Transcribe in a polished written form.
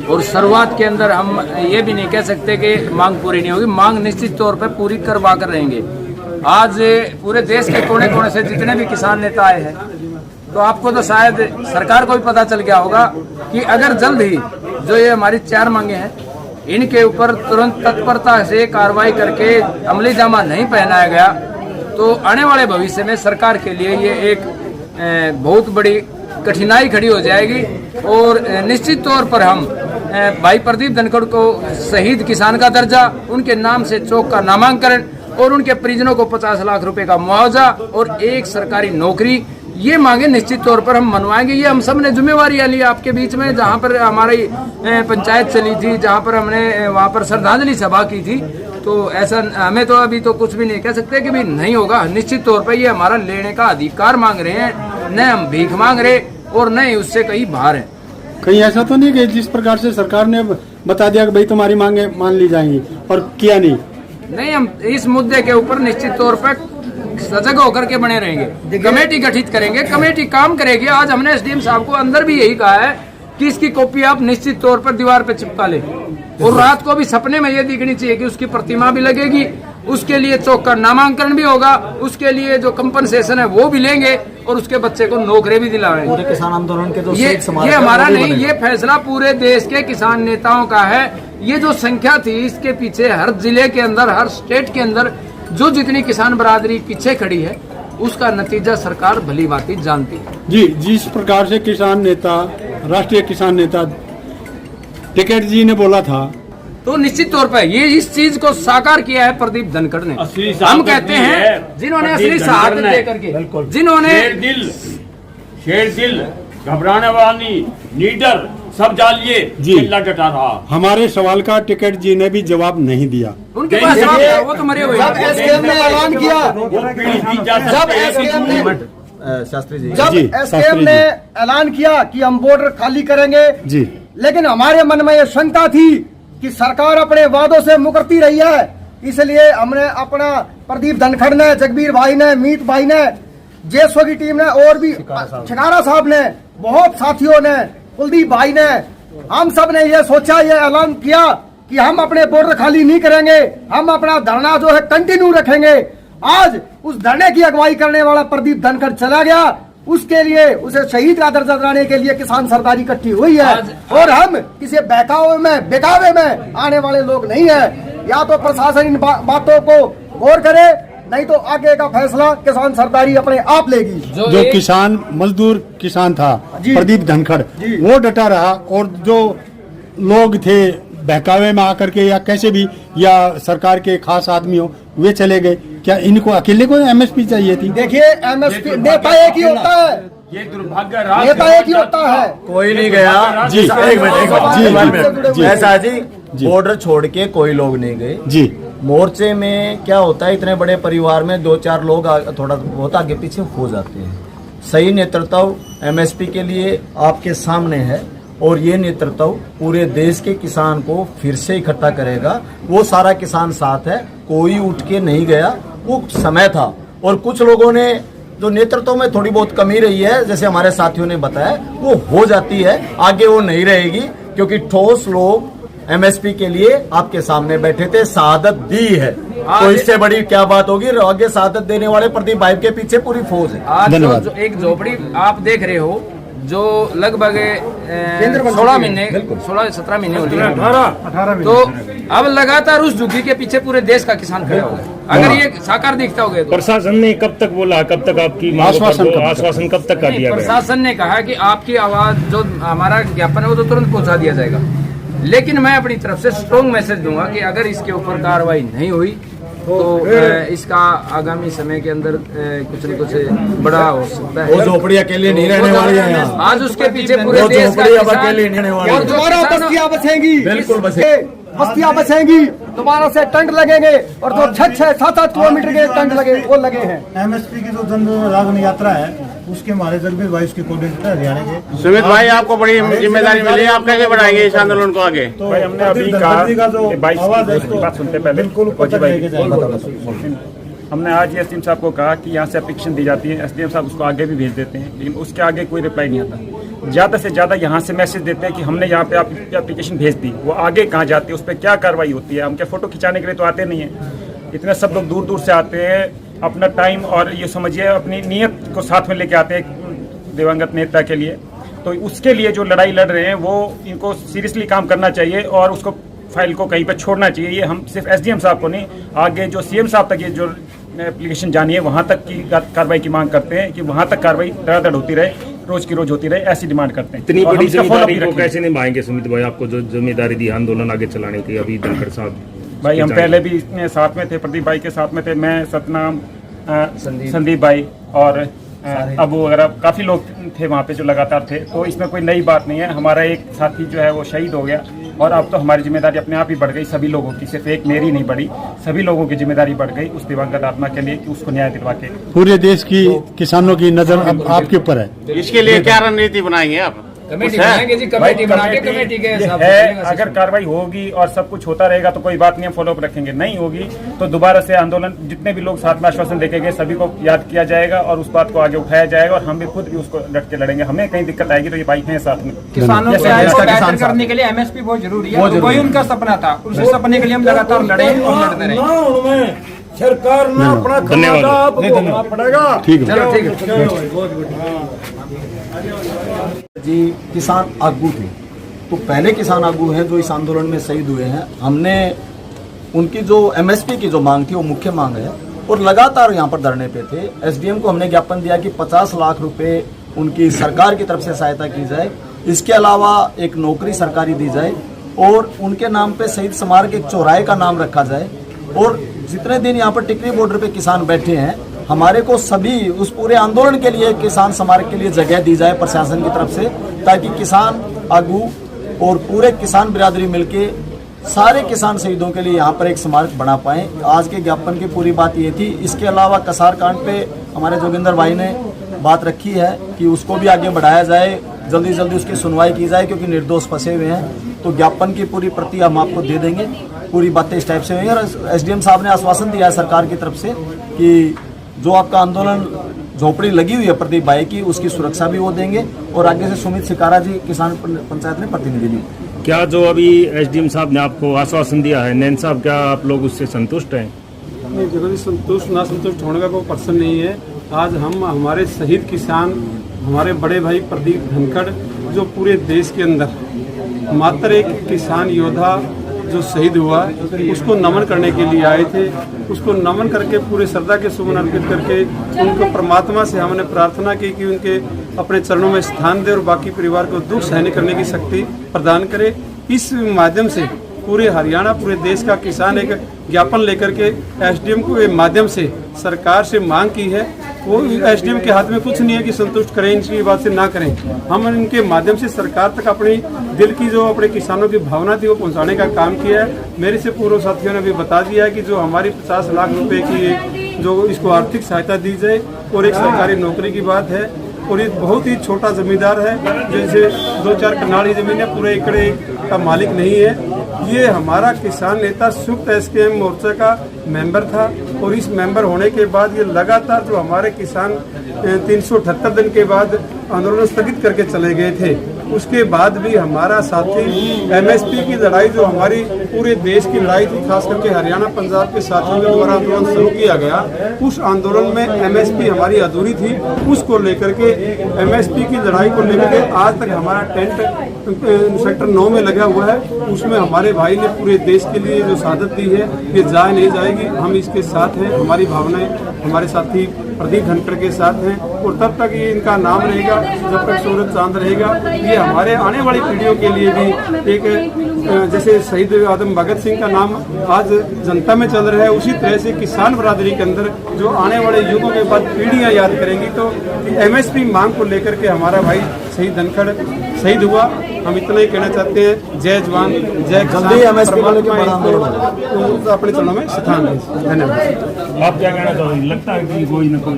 और शुरुआत के अंदर हम ये भी नहीं कह सकते कि मांग पूरी नहीं होगी, मांग निश्चित तौर पर पूरी करवा कर रहेंगे। आज पूरे देश के कोने कोने से जितने भी किसान नेता आए हैं, तो आपको तो शायद सरकार को भी पता चल गया होगा कि अगर जल्द ही जो ये हमारी 4 मांगे हैं, इनके ऊपर तुरंत तत्परता से कार्रवाई करके अमली जामा नहीं पहनाया गया तो आने वाले भविष्य में सरकार के लिए ये एक बहुत बड़ी कठिनाई खड़ी हो जाएगी। और निश्चित तौर पर हम भाई प्रदीप धनखड़ को शहीद किसान का दर्जा, उनके नाम से चौक का नामांकन और उनके परिजनों को 50 लाख रुपए का मुआवजा और एक सरकारी नौकरी, ये मांगे निश्चित तौर पर हम मनवाएंगे। ये हम सब ने जिम्मेवारी ली आपके बीच में, जहाँ पर हमारी पंचायत चली थी, जहाँ पर हमने वहाँ पर श्रद्धांजलि सभा की थी, तो ऐसा हमें तो अभी तो कुछ भी नहीं कह सकते कि भी नहीं होगा। निश्चित तौर पर ये हमारा लेने का अधिकार मांग रहे हैं, न हम भीख मांग रहे और न ही उससे कहीं बाहर है। कहीं ऐसा तो नहीं कि जिस प्रकार से सरकार ने बता दिया कि भाई तुम्हारी मांगे मान ली जाएंगी और किया नहीं, हम इस मुद्दे के ऊपर निश्चित तौर पर सजग होकर के बने रहेंगे। कमेटी गठित करेंगे, कमेटी काम करेगी। आज हमने एसडीएम साहब को अंदर भी यही कहा है कि इसकी कॉपी आप निश्चित तौर पर दीवार पे चिपका ले और रात को भी सपने में ये दिखनी चाहिए कि उसकी प्रतिमा भी लगेगी, उसके लिए चौक का नामांकन भी होगा, उसके लिए जो कंपनसेशन है वो भी लेंगे और उसके बच्चे को नौकरी भी दिलाएंगे। पूरे किसान आंदोलन के जो ये हमारा नहीं, ये फैसला पूरे देश के किसान नेताओं का है। ये जो संख्या थी इसके पीछे हर जिले के अंदर, हर स्टेट के अंदर जो जितनी किसान बरादरी पीछे खड़ी है, उसका नतीजा सरकार भली भांति जानती है। जी, जिस प्रकार से किसान नेता, राष्ट्रीय किसान नेता टिकैत जी ने बोला था, तो निश्चित तौर पर ये इस चीज को साकार किया है प्रदीप धनखड़ ने। हम कहते हैं जिन्होंने असली शहादत दे करके, जिन्होंने शेर दिल घबराने वाली लीडर सब डालिए चिल्ला डटा रहा। हमारे सवाल का टिकैत जी ने भी जवाब नहीं दिया। उनके पास जवाब था, वो तो मरे हुए। जब एसकेएम ने ऐलान किया, शास्त्री जी, जब एसकेएम ने ऐलान किया कि हम बॉर्डर खाली करेंगे जी, लेकिन हमारे मन में ये शंका थी कि सरकार अपने वादों से मुकरती रही है, इसलिए हमने अपना प्रदीप धनखड़ ने, जगबीर भाई ने, मीत भाई ने, जेएसओ की टीम ने और भी छिकारा साहब ने, बहुत साथियों ने, कुलदीप भाई ने, हम सब ने ये सोचा, ये ऐलान किया कि हम अपने बॉर्डर खाली नहीं करेंगे, हम अपना धरना जो है कंटिन्यू रखेंगे। आज उस धरने की अगुवाई करने वाला प्रदीप धनखड़ चला गया, उसके लिए उसे शहीद का दर्जा दिलाने के लिए किसान सरकार इकट्ठी हुई है और हम किसी बेकावे में आने वाले लोग नहीं है। या तो प्रशासन इन बातों को गौर करे, नहीं तो आगे का फैसला किसान सरदारी अपने आप लेगी। जो किसान मजदूर किसान था प्रदीप धनखड़, वो डटा रहा और जो लोग थे बहकावे में आकर के या कैसे भी, या सरकार के खास आदमी हो, वे चले गए। क्या इनको अकेले को एमएसपी चाहिए थी? देखिए, एमएसपी नेता एक ही होता है, ये दुर्भाग्य नेता एक ही होता है। कोई नहीं गया जी, एक मिनट जी, ऐसा जी, बॉर्डर छोड़ के कोई लोग नहीं गए जी। मोर्चे में क्या होता है, इतने बड़े परिवार में 2-4 लोग थोड़ा बहुत आगे पीछे हो जाते हैं। सही नेतृत्व एमएसपी के लिए आपके सामने है और ये नेतृत्व पूरे देश के किसान को फिर से इकट्ठा करेगा। वो सारा किसान साथ है, कोई उठ के नहीं गया, वो समय था। और कुछ लोगों ने जो नेतृत्व में थोड़ी बहुत कमी रही है, जैसे हमारे साथियों ने बताया, वो हो जाती है, आगे वो नहीं रहेगी, क्योंकि ठोस लोग एमएसपी के लिए आपके सामने बैठे थे, शहादत दी है, तो इससे बड़ी क्या बात होगी। आगे शहादत देने वाले प्रदीप भाई के पीछे पूरी फौज है। आज जो एक झोपड़ी आप देख रहे हो, जो लगभग 16 महीने 16-17 महीने हो गए, 18 महीने, तो अब लगातार उस झुग्गी के पीछे पूरे देश का किसान खड़ा होगा। अगर ये साकार दिखता होगा तो प्रशासन ने कब तक बोला, कब तक आपकी आश्वासन कब तक कर दिया? प्रशासन ने कहा कि आपकी आवाज जो हमारा ज्ञापन है वो तो तुरंत पहुंचा दिया जाएगा, लेकिन मैं अपनी तरफ से स्ट्रॉन्ग मैसेज दूंगा कि अगर इसके ऊपर कार्रवाई नहीं हुई तो इसका आगामी समय के अंदर कुछ न कुछ बड़ा हो सकता है। वो झोपड़ी अकेले नहीं रहने वाली है। आज उसके पीछे पूरे देश का अकेले नहीं रहने वाली, और दोबारा बस्तियां बचेंगी, बिल्कुल बचेंगी, बस्तियां बचेंगी, दोबारा से टंग लगेंगे और जो 6-7 किलोमीटर के टंग लगे वो लगे हैं। एमएसपी की जो जन रागन यात्रा है, उसके हमारे जगबीर भाई उसके कोऑर्डिनेटर हरियाणा के। सुमित भाई, आपको बड़ी जिम्मेदारी मिली, आप कैसे बढ़ाएंगे इस आंदोलन को आगे? तो भाई हमने अभी कहा जो आवाज है, बात सुनते पहले बिल्कुल हमने आज ही एसडीएम साहब को कहा कि यहाँ से एप्लीकेशन दी जाती है, एसडीएम साहब उसको आगे भी भेज देते हैं, लेकिन उसके आगे कोई रिप्लाई नहीं आता। ज़्यादा से ज़्यादा यहाँ से मैसेज देते हैं कि हमने यहाँ पे आपकी एप्लीकेशन भेज दी, वो आगे कहाँ जाती है, उस पर क्या कार्रवाई होती है। हम क्या फ़ोटो खिंचाने के लिए तो आते नहीं हैं, इतने सब लोग दूर दूर से आते हैं, अपना टाइम और ये समझिए अपनी नीयत को साथ में लेके आते हैं दिवंगत नेता के लिए। तो उसके लिए जो लड़ाई लड़ रहे हैं वो इनको सीरियसली काम करना चाहिए और उसको फाइल को कहीं पर छोड़ना चाहिए। ये हम सिर्फ एसडीएम साहब को नहीं, आगे जो सीएम साहब तक ये जो एप्लीकेशन जानी है वहाँ तक की कार्रवाई की मांग करते हैं कि वहाँ तक कार्रवाई धड़ाधड़ होती रहे, रोज की रोज होती रहे, ऐसी डिमांड करते हैं। इतनी बड़ी जिम्मेदारी को कैसे निभाएंगे सुमित भाई, आपको जो जिम्मेदारी दी आंदोलन आगे चलाने की अभी धनखड़ साहब? भाई हम पहले भी इसमें साथ में थे, प्रदीप भाई के साथ में थे, मैं, सतनाम, संदीप भाई और अबू वगैरह काफ़ी लोग थे वहाँ पे जो लगातार थे। तो इसमें कोई नई बात नहीं है। हमारा एक साथी जो है वो शहीद हो गया और अब तो हमारी जिम्मेदारी अपने आप ही बढ़ गई, सभी लोगों की, सिर्फ एक मेरी नहीं बढ़ी, सभी लोगों की जिम्मेदारी बढ़ गई उस दिवंगत आत्मा के लिए कि उसको न्याय दिलवा के। पूरे देश की किसानों की नजर अब आपके ऊपर है। इसके लिए क्या रणनीति बनाएंगे आप? कमेटी बनाएंगे जी, कमेटी बना के कमेटी के हिसाब है। अगर कार्रवाई होगी और सब कुछ होता रहेगा तो कोई बात नहीं, हम फॉलोअप रखेंगे। नहीं होगी तो दोबारा से आंदोलन, जितने भी लोग साथ में आश्वासन देखेंगे सभी को याद किया जाएगा और उस बात को आगे उठाया जाएगा और हम भी खुद भी उसको डट के लड़ेंगे। हमें कहीं दिक्कत आएगी तो ये भाई हैं साथ में। किसानों के आय को बेहतर करने के लिए एमएसपी बहुत जरूरी है, वही उनका सपना था, उसी सपने के लिए हम लगातार लड़े और लड़ते रहे। सरकार ने अपना धन्यवाद पड़ेगा। ठीक है, चलो ठीक है। जी किसान आगू थे, तो पहले किसान आगू हैं जो इस आंदोलन में शहीद हुए हैं। हमने उनकी जो एमएसपी की जो मांग थी वो मुख्य मांग है और लगातार यहाँ पर धरने पे थे। एसडीएम को हमने ज्ञापन दिया कि 50 लाख रुपए उनकी सरकार की तरफ से सहायता की जाए, इसके अलावा एक नौकरी सरकारी दी जाए और उनके नाम पे शहीद स्मारक एक चौराहे का नाम रखा जाए। और जितने दिन यहाँ पर टिकरी बॉर्डर पे किसान बैठे हैं, हमारे को सभी उस पूरे आंदोलन के लिए किसान स्मारक के लिए जगह दी जाए प्रशासन की तरफ से, ताकि किसान आगू और पूरे किसान बिरादरी मिलके सारे किसान शहीदों के लिए यहाँ पर एक स्मारक बना पाएं। आज के ज्ञापन की पूरी बात ये थी। इसके अलावा कसार कांड पे हमारे जोगिंदर भाई ने बात रखी है कि उसको भी आगे बढ़ाया जाए, जल्दी जल्दी उसकी सुनवाई की जाए क्योंकि निर्दोष फंसे हुए हैं। तो ज्ञापन की पूरी प्रति हम आपको दे देंगे, पूरी बातें इस टाइप से हुई। और एसडीएम साहब ने आश्वासन दिया है सरकार की तरफ से कि जो आपका आंदोलन झोपड़ी लगी हुई है प्रदीप भाई की, उसकी सुरक्षा भी वो देंगे। और आगे से सुमित सिकारा जी किसान पंचायत में प्रतिनिधि भी। क्या जो अभी एसडीएम साहब ने आपको आश्वासन दिया है, नैन साहब, क्या आप लोग उससे संतुष्ट हैं? नहीं, जरूरी संतुष्ट ना संतुष्ट होने का कोई पर्सन नहीं है। आज हम हमारे शहीद किसान, हमारे बड़े भाई प्रदीप धनखड़, जो पूरे देश के अंदर मात्र एक किसान योद्धा जो शहीद हुआ, उसको नमन करने के लिए आए थे। उसको नमन करके पूरे श्रद्धा के सुमन अर्पित करके उनको परमात्मा से हमने प्रार्थना की कि उनके अपने चरणों में स्थान दे और बाकी परिवार को दुख सहने करने की शक्ति प्रदान करे। इस माध्यम से पूरे हरियाणा, पूरे देश का किसान एक ज्ञापन लेकर के एसडीएम के माध्यम से सरकार से मांग की है। वो एसडीएम के हाथ में कुछ नहीं है कि संतुष्ट करें, इनकी बात से ना करें। हम इनके माध्यम से सरकार तक अपनी दिल की जो अपने किसानों की भावना थी वो पहुंचाने का काम किया है। मेरे से पूर्व साथियों ने भी बता दिया है कि जो हमारी 50 लाख रुपए की जो इसको आर्थिक सहायता दी जाए और एक सरकारी नौकरी की बात है। और ये बहुत ही छोटा जमींदार है, जैसे 2-4 कनाल ही जमीन है, पूरे एकड़ का मालिक नहीं है। ये हमारा किसान नेता संयुक्त एसकेएम मोर्चा का मेंबर था और इस मेंबर होने के बाद ये लगातार जो हमारे किसान 378 दिन के बाद आंदोलन स्थगित करके चले गए थे, उसके बाद भी हमारा साथी एमएसपी की लड़ाई जो हमारी पूरे देश की लड़ाई थी, खास करके हरियाणा पंजाब के साथियों के द्वारा आंदोलन शुरू किया गया, उस आंदोलन में एमएसपी हमारी अधूरी थी। उसको लेकर के एमएसपी की लड़ाई को लेकर के आज तक हमारा टेंट सेक्टर 9 में लगा हुआ है। उसमें हमारे भाई ने पूरे देश के लिए जो शहादत दी है ये जाए नहीं जाएगी। हम इसके साथ हैं, हमारी भावनाएं हमारे साथी प्रदीप धनखड़ के साथ हैं और तब तक ये इनका नाम रहेगा जब तक सूरज चांद रहेगा। ये हमारे आने वाली पीढ़ियों के लिए भी एक जैसे शहीद आदम भगत सिंह का नाम आज जनता में चल रहा है, उसी तरह से किसान बरादरी के अंदर जो आने वाले युगों के बाद पीढ़ियां याद करेंगी। तो एमएसपी मांग को लेकर के हमारा भाई शहीद धनखड़ शहीद हुआ। हम इतना ही कहना चाहते हैं, जय जवान जय किसान, परमात्मा अपने चरणों में स्थान दे। धन्यवाद। आप क्या कहना चाहोगे? लगता है कि कोई न कोई